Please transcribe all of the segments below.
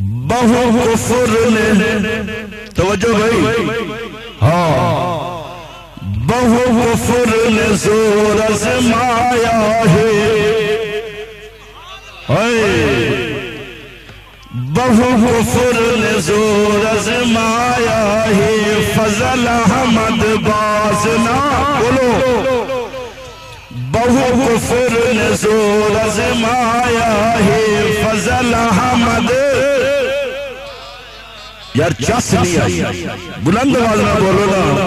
بہو کفر نے توجہ بھائی ہاں بہو کفر نے زور آزمایا ہے بہو کفر نے زور آزمایا ہے فضل احمد باز نہ بولو بہو کفر نے زور آزمایا ہے فضل احمد یار چس نہیں آئی بلند آواز نہ بولو نا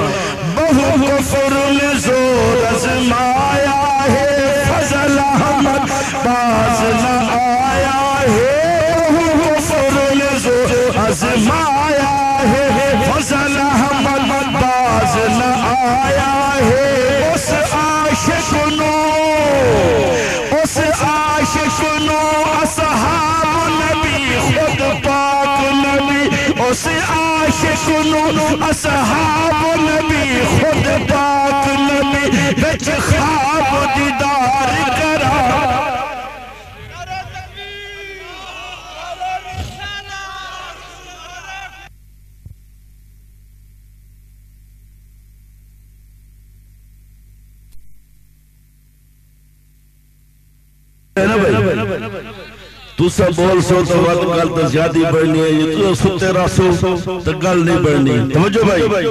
بہو کفر نے زور آزمایا ہے فضل احمد باز نہ آیا ہے بہو کفر نے زور آزمایا ہے فضل احمد باز نہ آیا ہے اس عاشق نو اصحاب نبی خود پاک نبی اس عاشق نو اصحاب نبی خود پاک نبی بچ خواب دیدار کرا تو سب بول سو تو وقت گل تو زیادی بڑھنی ہے یہ تو ستے راسو تو گل نہیں بڑھنی توجہ بھائی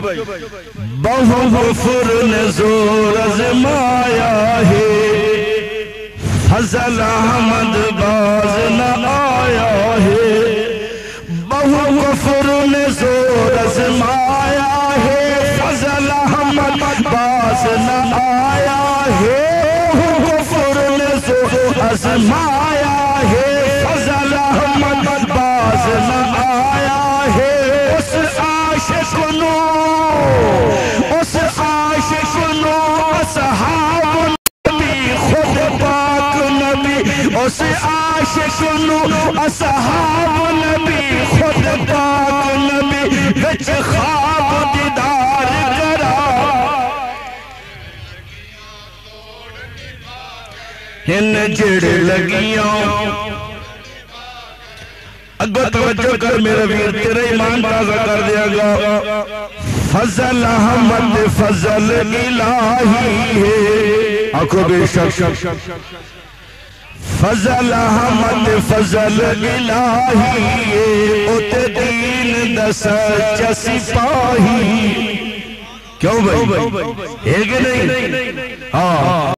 بہو کفر نے زور آزمایا ہے فضل احمد باز نہ آیا ہے بہو کفر نے زور آزمایا ہے فضل احمد باز نہ آیا ہے بہو کفر نے زور آزمایا ہے فضل احمد باز نہ آیا ہے اس عاشق نو اصحاب نبی خود پاک نبی اس عاشق نو اصحاب نبی خود پاک نبی وچ خواب دیدار کرا ہن جڑ لگیاں اگو توجہ کر میرے ویر تیرے ایمان تازہ کر دیا گا فضل احمد فضل الہی ہے آنکھوں بے شک فضل احمد فضل الہی ہے اوت دین دا سچا سپاہی کیوں بھائی ہے کہ نہیں ہاں